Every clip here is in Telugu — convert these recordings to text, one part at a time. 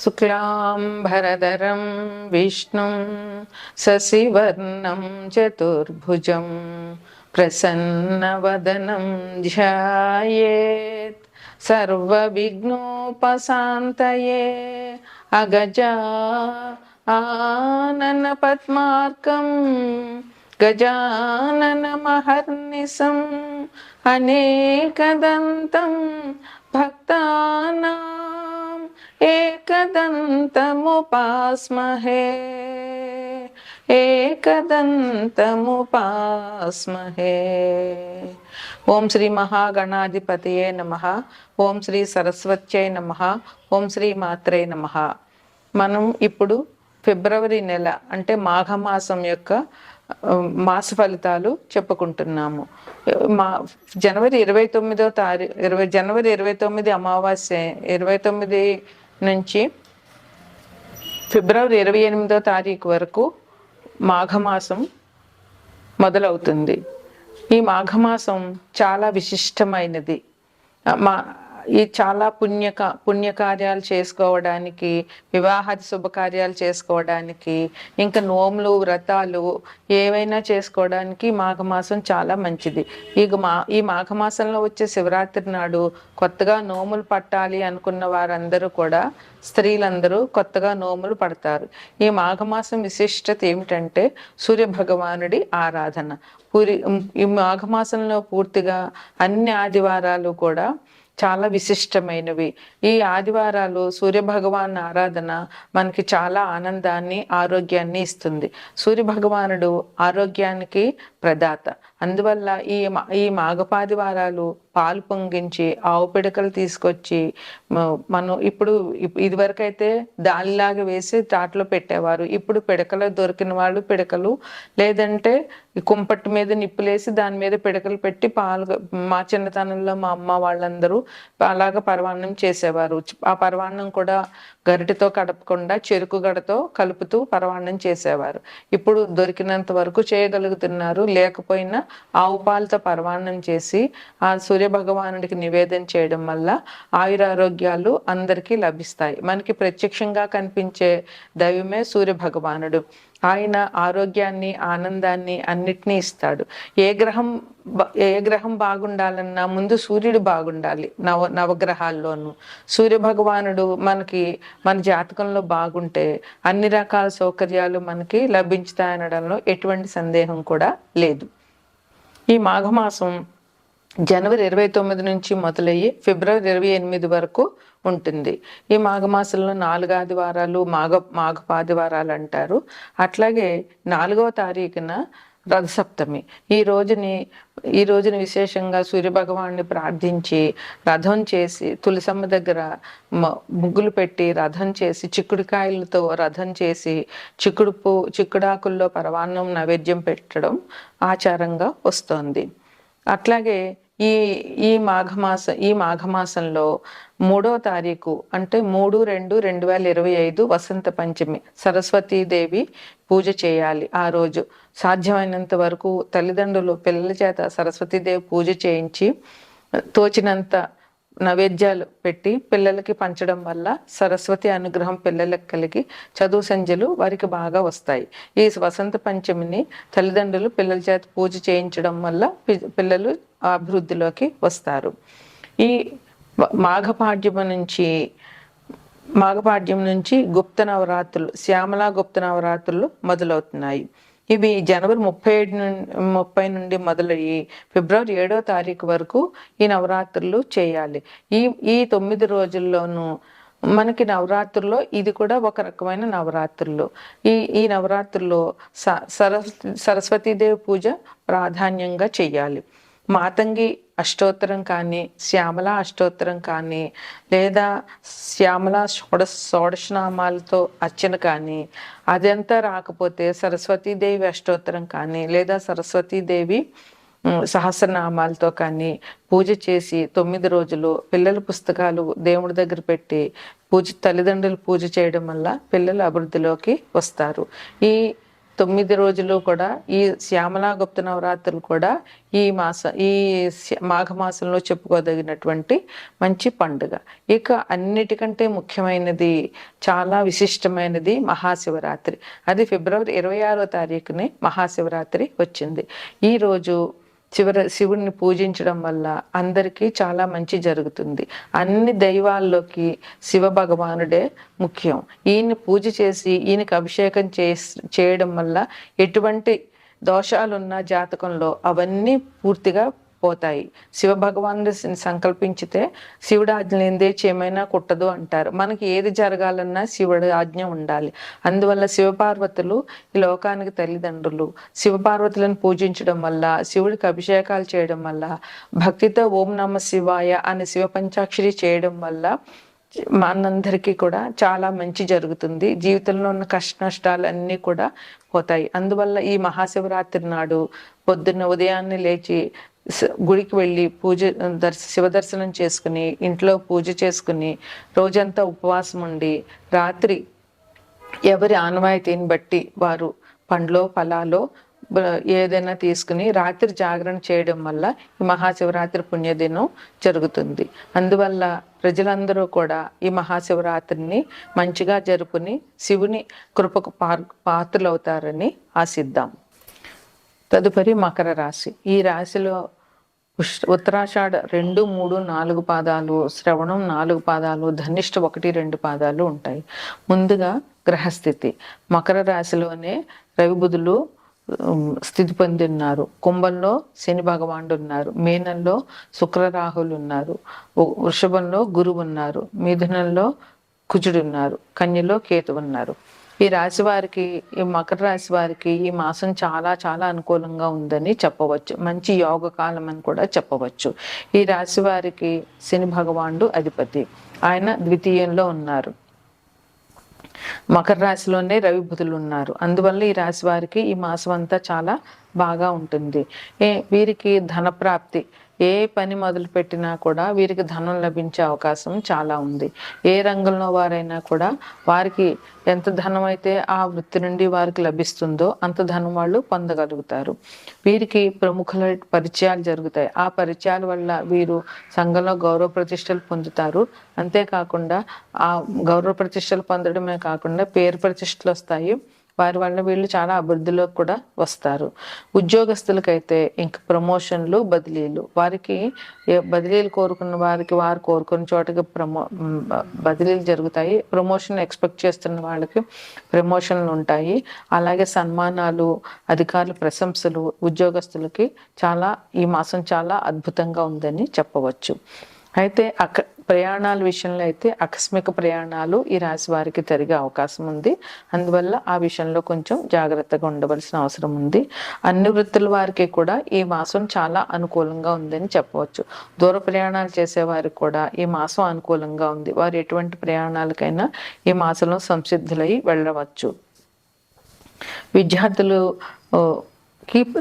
శుక్లాంబరధరం విష్ణుం శశివర్ణం చతుర్భుజం ప్రసన్నవదనం ధ్యాయేత్ సర్వవిఘ్నోపశాంతయే అగజా ఆనన పద్మార్కం గజాననమహర్నిశం అనేకదంతం భక్తానాం ఏకదంతముపాస్మహే ఏకదంతముపాస్మహే. ఓం శ్రీ మహాగణాధిపతయే నమః. ఓం శ్రీ సరస్వత్యై నమః. ఓం శ్రీ మాత్రే నమః. మనం ఇప్పుడు ఫిబ్రవరి నెల అంటే మాఘమాసం యొక్క మాస ఫలితాలు చెప్పుకుంటున్నాము. జనవరి 29 అమావాస్య 29 నుంచి ఫిబ్రవరి 28 వరకు మాఘమాసం మొదలవుతుంది. ఈ మాఘమాసం చాలా విశిష్టమైనది. ఈ చాలా పుణ్యకార్యాలు చేసుకోవడానికి, వివాహాది శుభకార్యాలు చేసుకోవడానికి, ఇంకా నోములు వ్రతాలు ఏవైనా చేసుకోవడానికి మాఘమాసం చాలా మంచిది. ఈ మాఘమాసంలో వచ్చే శివరాత్రి నాడు కొత్తగా నోములు పట్టాలి అనుకున్న వారందరూ కూడా, స్త్రీలందరూ కొత్తగా నోములు పడతారు. ఈ మాఘమాసం విశిష్టత ఏమిటంటే సూర్య భగవానుడి ఆరాధన. ఈ మాఘమాసంలో పూర్తిగా అన్ని ఆదివారాలు కూడా చాలా విశిష్టమైనవి. ఈ ఆదివారాలు సూర్యభగవాన్ ఆరాధన మనకి చాలా ఆనందాన్ని, ఆరోగ్యాన్ని ఇస్తుంది. సూర్యభగవానుడు ఆరోగ్యానికి ప్రదాత. అందువల్ల ఈ మాఘపాదివారాలు పాలు పొంగించి ఆవు పిడకలు తీసుకొచ్చి మనం ఇదివరకైతే దానిలాగా వేసి తాటలో పెట్టేవారు. ఇప్పుడు పిడకలు దొరికిన వాళ్ళు పిడకలు, లేదంటే కుంపట్టు మీద నిప్పులేసి దాని మీద పిడకలు పెట్టి పాలు, మా చిన్నతనంలో మా అమ్మ వాళ్ళందరూ అలాగా పరవాన్నం చేసేవారు. ఆ పరవాన్నం కూడా గరిటెతో కడపకుండా చెరుకు గడతో కలుపుతూ పరవాన్నం చేసేవారు. ఇప్పుడు దొరికినంత వరకు చేయగలుగుతున్నారు. లేకపోయినా ఆవు పాలతో పరవాన్నం చేసి ఆ సూర్య భగవానుడికి నివేదన చేయడం వల్ల ఆయురారోగ్యాలు అందరికీ లభిస్తాయి. మనకి ప్రత్యక్షంగా కనిపించే దైవమే సూర్య భగవానుడు. ఆయన ఆరోగ్యాన్ని, ఆనందాన్ని అన్నిటినీ ఇస్తాడు. ఏ గ్రహం బాగుండాలన్నా ముందు సూర్యుడు బాగుండాలి. నవగ్రహాల్లోనూ సూర్య భగవానుడు మన జాతకంలో బాగుంటే అన్ని రకాల సౌకర్యాలు మనకి లభించుతాయనడంలో ఎటువంటి సందేహం కూడా లేదు. ఈ మాఘమాసం జనవరి 29 నుంచి మొదలయ్యి ఫిబ్రవరి 28 వరకు ఉంటుంది. ఈ మాఘమాసంలో 4 ఆదివారాలు మాఘపాదివారాలు అంటారు. అట్లాగే 4వ తారీఖున రథసప్తమి. ఈ రోజుని విశేషంగా సూర్యభగవాన్ని ప్రార్థించి రథం చేసి, తులసమ్మ దగ్గర ముగ్గులు పెట్టి రథం చేసి, చిక్కుడుకాయలతో రథం చేసి, చిక్కుడాకుల్లో పరవాన్నం నైవేద్యం పెట్టడం ఆచారంగా వస్తోంది. అట్లాగే ఈ మాఘమాసంలో 3వ తారీఖు అంటే 3/2/2025 వసంత పంచమి, సరస్వతీదేవి పూజ చేయాలి. ఆ రోజు సాధ్యమైనంత వరకు తల్లిదండ్రులు పిల్లల చేత సరస్వతీదేవి పూజ చేయించి తోచినంత నైవేద్యాలు పెట్టి పిల్లలకి పంచడం వల్ల సరస్వతి అనుగ్రహం పిల్లలకు కలిగి చదువు సంధ్యలు వారికి బాగా వస్తాయి. ఈ వసంత పంచమిని తల్లిదండ్రులు పిల్లల చేత పూజ చేయించడం వల్ల పిల్లలు అభివృద్ధిలోకి వస్తారు. ఈ మాఘపాడ్యం నుంచి గుప్త నవరాత్రులు, శ్యామలా గుప్త నవరాత్రులు మొదలవుతున్నాయి. ఇవి జనవరి 30 నుండి మొదలయ్యి ఫిబ్రవరి 7వ తారీఖు వరకు ఈ నవరాత్రులు చేయాలి. ఈ 9 రోజుల్లోనూ మనకి నవరాత్రుల్లో ఇది కూడా ఒక రకమైన నవరాత్రులు. ఈ నవరాత్రుల్లో సరస్వతీదేవి పూజ ప్రాధాన్యంగా చెయ్యాలి. మాతంగి అష్టోత్తరం కానీ, శ్యామలా అష్టోత్తరం కానీ, లేదా శ్యామలా షోడశనామాలతో అర్చన కానీ, అదంతా రాకపోతే సరస్వతీదేవి అష్టోత్తరం కానీ, లేదా సరస్వతీదేవి సహస్రనామాలతో కానీ పూజ చేసి 9 రోజులు పిల్లల పుస్తకాలు దేవుడి దగ్గర పెట్టి తల్లిదండ్రులు పూజ చేయడం వల్ల పిల్లలు అభివృద్ధిలోకి వస్తారు. ఈ 9 రోజులు కూడా ఈ శ్యామలా గుప్త నవరాత్రులు కూడా ఈ మాఘమాసంలో చెప్పుకోదగినటువంటి మంచి పండుగ. ఇక అన్నిటికంటే ముఖ్యమైనది, చాలా విశిష్టమైనది మహాశివరాత్రి. అది ఫిబ్రవరి 26వ తారీఖునే మహాశివరాత్రి వచ్చింది. ఈ రోజు శివుడిని పూజించడం వల్ల అందరికీ చాలా మంచి జరుగుతుంది. అన్ని దైవాల్లోకి శివ భగవానుడే ముఖ్యం. ఈయన్ని పూజ చేసి ఈయనకి అభిషేకం చేయడం వల్ల ఎటువంటి దోషాలున్న జాతకంలో అవన్నీ పూర్తిగా పోతాయి. శివ భగవానుడు సంకల్పించితే శివుడు ఆజ్ఞ లేనిదే ఏమైనా కుట్టదు అంటారు. మనకి ఏది జరగాలన్నా శివుడి ఆజ్ఞ ఉండాలి. అందువల్ల శివపార్వతులు ఈ లోకానికి తల్లిదండ్రులు. శివపార్వతులను పూజించడం వల్ల, శివుడికి అభిషేకాలు చేయడం వల్ల, భక్తితో ఓం నమ శివాయ అని శివ పంచాక్షరి చేయడం వల్ల మనందరికీ కూడా చాలా మంచి జరుగుతుంది. జీవితంలో ఉన్న కష్ట నష్టాలన్నీ కూడా పోతాయి. అందువల్ల ఈ మహాశివరాత్రి నాడు పొద్దున్న ఉదయాన్నే లేచి గుడికి వెళ్ళి శివ దర్శనం చేసుకుని, ఇంట్లో పూజ చేసుకుని, రోజంతా ఉపవాసం ఉండి, రాత్రి ఎవరి ఆనవాయితీని బట్టి వారు పండ్లో ఫలాలో ఏదైనా తీసుకుని రాత్రి జాగరణ చేయడం వల్ల ఈ మహాశివరాత్రి పుణ్యదినం జరుగుతుంది. అందువల్ల ప్రజలందరూ కూడా ఈ మహాశివరాత్రిని మంచిగా జరుపుని శివుని కృపకు పాత్రలవుతారని ఆశిద్దాం. తదుపరి మకర రాశి. ఈ రాశిలో ఉత్తరాషాఢ 2, 3, 4 పాదాలు, శ్రవణం 4 పాదాలు, ధనిష్ట 1, 2 పాదాలు ఉంటాయి. ముందుగా గ్రహస్థితి. మకర రాశిలోనే రవి బుధులు స్థితి పొంది ఉన్నారు. కుంభంలో శని భగవానుడు ఉన్నారు. మీనంలో శుక్ర రాహులు ఉన్నారు. వృషభంలో గురువు ఉన్నారు. మిథునంలో కుజుడు ఉన్నారు. కన్యలో కేతు ఉన్నారు. ఈ రాశి వారికి, ఈ మకర రాశి వారికి ఈ మాసం చాలా చాలా అనుకూలంగా ఉందని చెప్పవచ్చు. మంచి యోగ కాలం అని కూడా చెప్పవచ్చు. ఈ రాశి వారికి శని భగవానుడు అధిపతి. ఆయన ద్వితీయంలో ఉన్నారు. మకర రాశిలోనే రవి బుధులు ఉన్నారు. అందువల్ల ఈ రాశి వారికి ఈ మాసం అంతా చాలా బాగా ఉంటుంది. వీరికి ధనప్రాప్తి, ఏ పని మొదలు పెట్టినా కూడా వీరికి ధనం లభించే అవకాశం చాలా ఉంది. ఏ రంగంలో వారైనా కూడా వారికి ఎంత ధనం అయితే ఆ వృత్తి నుండి వారికి లభిస్తుందో అంత ధనం వాళ్ళు పొందగలుగుతారు. వీరికి ప్రముఖుల పరిచయాలు జరుగుతాయి. ఆ పరిచయాల వల్ల వీరు సంఘంలో గౌరవ ప్రతిష్టలు పొందుతారు. అంతేకాకుండా ఆ గౌరవ ప్రతిష్టలు పొందడమే కాకుండా పేరు ప్రతిష్టలు వస్తాయి. వారి వల్ల వీళ్ళు చాలా అభివృద్ధిలోకి కూడా వస్తారు. ఉద్యోగస్తులకైతే ఇంక ప్రమోషన్లు, బదిలీలు. వారికి బదిలీలు కోరుకున్న వారికి వారు కోరుకున్న చోటకి బదిలీలు జరుగుతాయి. ప్రమోషన్ ఎక్స్పెక్ట్ చేస్తున్న వాళ్ళకి ప్రమోషన్లు ఉంటాయి. అలాగే సన్మానాలు, అధికారుల ప్రశంసలు ఉద్యోగస్తులకి ఈ మాసం చాలా అద్భుతంగా ఉందని చెప్పవచ్చు. అయితే ప్రయాణాల విషయంలో అయితే ఆకస్మిక ప్రయాణాలు ఈ రాశి వారికి జరిగే అవకాశం ఉంది. అందువల్ల ఆ విషయంలో కొంచెం జాగ్రత్తగా ఉండవలసిన అవసరం ఉంది. అన్ని వృత్తుల వారికి కూడా ఈ మాసం చాలా అనుకూలంగా ఉందని చెప్పవచ్చు. దూర ప్రయాణాలు చేసే వారికి కూడా ఈ మాసం అనుకూలంగా ఉంది. వారు ఎటువంటి ప్రయాణాలకైనా ఈ మాసంలో సంసిద్ధులై వెళ్ళవచ్చు. విద్యార్థులు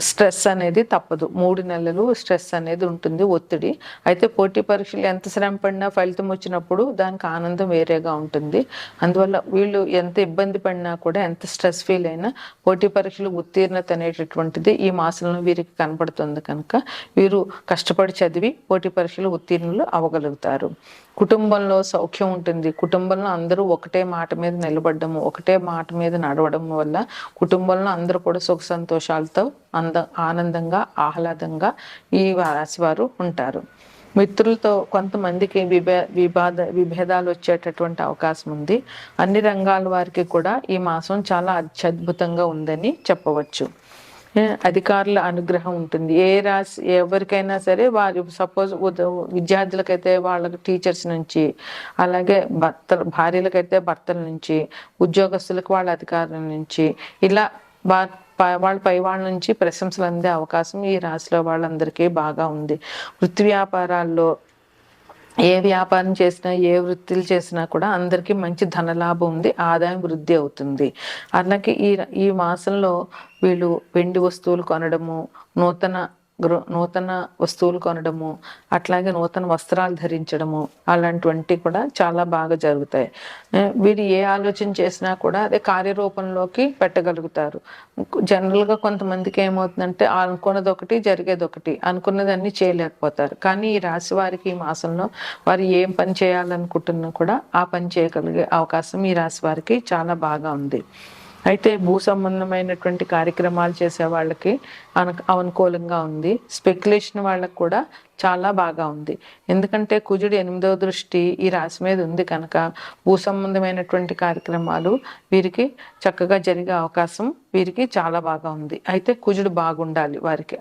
స్ట్రెస్ అనేది తప్పదు. 3 నెలలు స్ట్రెస్ అనేది ఉంటుంది, ఒత్తిడి. అయితే పోటీ పరీక్షలు ఎంత శ్రమ పడినా ఫలితం వచ్చినప్పుడు దానికి ఆనందం వేరేగా ఉంటుంది. అందువల్ల వీళ్ళు ఎంత ఇబ్బంది పడినా కూడా, ఎంత స్ట్రెస్ ఫీల్ అయినా పోటీ పరీక్షలు ఉత్తీర్ణత అనేటటువంటిది ఈ మాసంలో వీరికి కనపడుతుంది. కనుక వీరు కష్టపడి చదివి పోటీ పరీక్షలు ఉత్తీర్ణులు అవ్వగలుగుతారు. కుటుంబంలో సౌఖ్యం ఉంటుంది. కుటుంబంలో అందరూ ఒకటే మాట మీద నిలబడము, ఒకటే మాట మీద నడవడం వల్ల కుటుంబంలో అందరూ కూడా సుఖ సంతోషాలతో ఆనందంగా, ఆహ్లాదంగా ఈ రాశి వారు ఉంటారు. మిత్రులతో కొంతమందికి విభేదాలు వచ్చేటటువంటి అవకాశం ఉంది. అన్ని రంగాల వారికి కూడా ఈ మాసం చాలా అత్యద్భుతంగా ఉందని చెప్పవచ్చు. అధికారుల అనుగ్రహం ఉంటుంది. ఏ రాశి ఎవరికైనా సరే, వారి సపోజ్ విద్యార్థులకైతే వాళ్ళకి టీచర్స్ నుంచి, అలాగే భార్యలకైతే భర్తల నుంచి, ఉద్యోగస్తులకు వాళ్ళ అధికారుల నుంచి, ఇలా వాళ్ళ పై వాళ్ళ నుంచి ప్రశంసలు అందే అవకాశం ఈ రాశిలో వాళ్ళందరికీ బాగా ఉంది. వృత్తి వ్యాపారాల్లో ఏ వ్యాపారం చేసినా, ఏ వృత్తులు చేసినా కూడా అందరికీ మంచి ధనలాభం ఉంది, ఆదాయం వృద్ధి అవుతుంది. అలాగే ఈ మాసంలో వీళ్ళు వెండి వస్తువులు కొనడము, నూతన నూతన వస్తువులు కొనడము, అట్లాగే నూతన వస్త్రాలు ధరించడము, అలాంటివంటి కూడా చాలా బాగా జరుగుతాయి. వీరు ఏ ఆలోచన చేసినా కూడా అదే కార్యరూపంలోకి పెట్టగలుగుతారు. జనరల్గా కొంతమందికి ఏమవుతుందంటే అనుకున్నది ఒకటి, జరిగేది ఒకటి, అనుకున్నదాన్ని చేయలేకపోతారు. కానీ ఈ రాశి వారికి ఈ మాసంలో వారు ఏం పని చేయాలనుకుంటున్నా కూడా ఆ పని చేయగలిగే అవకాశం ఈ రాశి వారికి చాలా బాగా ఉంది. అయితే భూ సంబంధమైనటువంటి కార్యక్రమాలు చేసే వాళ్ళకి అనుకూలంగా ఉంది. స్పెక్యులేషన్ వాళ్ళకి కూడా చాలా బాగా ఉంది. ఎందుకంటే కుజుడు 8వ దృష్టి ఈ రాశి మీద ఉంది కనుక భూ సంబంధమైనటువంటి కార్యక్రమాలు వీరికి చక్కగా జరిగే అవకాశం వీరికి చాలా బాగా ఉంది. అయితే కుజుడు బాగుండాలి వారికి,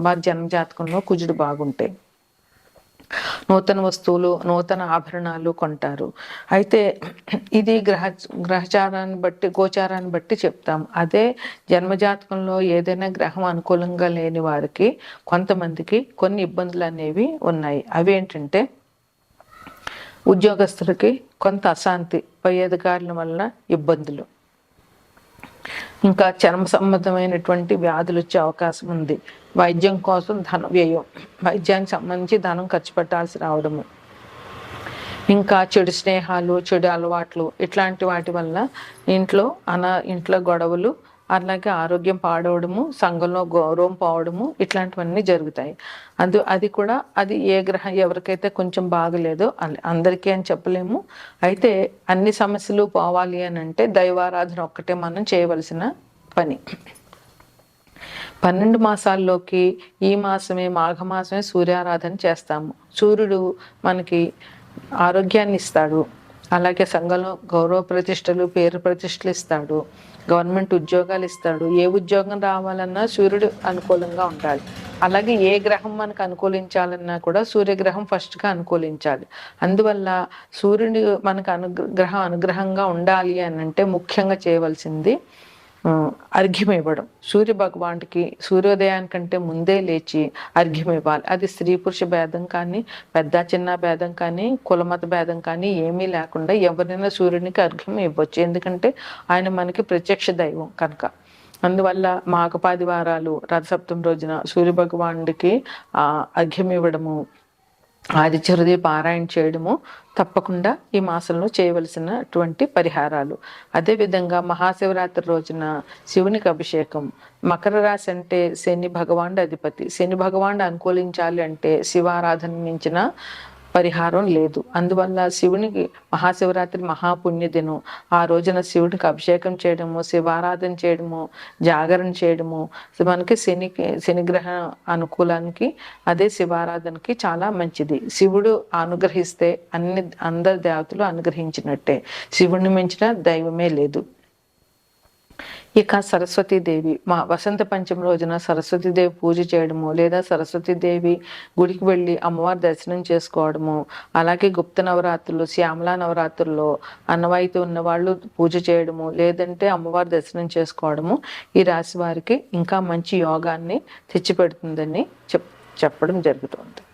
వారి జన్మజాతకంలో కుజుడు బాగుంటే నూతన వస్తువులు, నూతన ఆభరణాలు కొంటారు. అయితే ఇది గ్రహచారాన్ని బట్టి, గోచారాన్ని బట్టి చెప్తాం. అదే జన్మజాతకంలో ఏదైనా గ్రహం అనుకూలంగా లేని వారికి కొంతమందికి కొన్ని ఇబ్బందులు అనేవి ఉన్నాయి. అవి ఏంటంటే ఉద్యోగస్తులకి కొంత అశాంతి, పై అధికారుల వల్ల ఇబ్బందులు, ఇంకా చర్మ సంబంధమైనటువంటి వ్యాధులు వచ్చే అవకాశం ఉంది. వైద్యం కోసం ధన వ్యయం, వైద్యానికి సంబంధించి ధనం ఖర్చు పెట్టాల్సి రావడము, ఇంకా చెడు స్నేహాలు, చెడు అలవాట్లు, ఇట్లాంటి వాటి వల్ల ఇంట్లో గొడవలు, అలాగే ఆరోగ్యం పాడవడము, సంఘంలో గౌరవం పోవడము, ఇట్లాంటివన్నీ జరుగుతాయి. అది ఏ గ్రహం ఎవరికైతే కొంచెం బాగలేదో అందరికీ అని చెప్పలేము. అయితే అన్ని సమస్యలు పోవాలి అని అంటే దైవారాధన ఒక్కటే మనం చేయవలసిన పని. 12 మాసాల్లోకి ఈ మాసమే, మాఘమాసమే సూర్యారాధన చేస్తాము. సూర్యుడు మనకి ఆరోగ్యాన్ని ఇస్తాడు, అలాగే సంఘంలో గౌరవ ప్రతిష్టలు, పేరు ప్రతిష్టలు ఇస్తాడు, గవర్నమెంట్ ఉద్యోగాలు ఇస్తాడు. ఏ ఉద్యోగం రావాలన్నా సూర్యుడు అనుకూలంగా ఉండాలి. అలాగే ఏ గ్రహం మనకు అనుకూలించాలన్నా కూడా సూర్యగ్రహం ఫస్ట్గా అనుకూలించాలి. అందువల్ల సూర్యుడు మనకు అనుగ్రహంగా ఉండాలి అని అంటే ముఖ్యంగా చేయవలసింది అర్ఘ్యం ఇవ్వడం. సూర్య భగవానుడికి సూర్యోదయానికంటే ముందే లేచి అర్ఘ్యం ఇవ్వాలి. అది స్త్రీ పురుష భేదం కానీ, పెద్ద చిన్న భేదం కానీ, కులమత భేదం కానీ ఏమీ లేకుండా ఎవరైనా సూర్యునికి అర్ఘ్యం ఇవ్వచ్చు. ఎందుకంటే ఆయన మనకి ప్రత్యక్ష దైవం కనుక. అందువల్ల మాఘపాది వారాలు రథసప్తమి రోజున సూర్య భగవానుడికి అర్ఘ్యం ఇవ్వడము, ఆదిత్య హృదయ పారాయణ చేయడము తప్పకుండా ఈ మాసంలో చేయవలసినటువంటి పరిహారాలు. అదేవిధంగా మహాశివరాత్రి రోజున శివునికి అభిషేకం. మకర రాశి అంటే శని భగవానుడు అధిపతి. శని భగవానుడు అనుకూలించాలి అంటే శివారాధన మించిన పరిహారం లేదు. అందువల్ల శివునికి మహాశివరాత్రి మహాపుణ్య దినం. ఆ రోజున శివుడికి అభిషేకం చేయడము, శివారాధన చేయడము, జాగరణ చేయడము మనకి శనిగ్రహ అనుకూలానికి, అదే శివారాధనకి చాలా మంచిది. శివుడు అనుగ్రహిస్తే అందరి దేవతలు అనుగ్రహించినట్టే. శివుడిని మించిన దైవమే లేదు. ఇక సరస్వతీదేవి, వసంత పంచమి రోజున సరస్వతీదేవి పూజ చేయడము, లేదా సరస్వతీదేవి గుడికి వెళ్ళి అమ్మవారి దర్శనం చేసుకోవడము, అలాగే గుప్త నవరాత్రులు, శ్యామలా నవరాత్రుల్లో అన్నవాయితీ ఉన్న వాళ్ళు పూజ చేయడము, లేదంటే అమ్మవారి దర్శనం చేసుకోవడము ఈ రాశి వారికి ఇంకా మంచి యోగాన్ని తెచ్చిపెడుతుందని చెప్పడం జరుగుతుంది.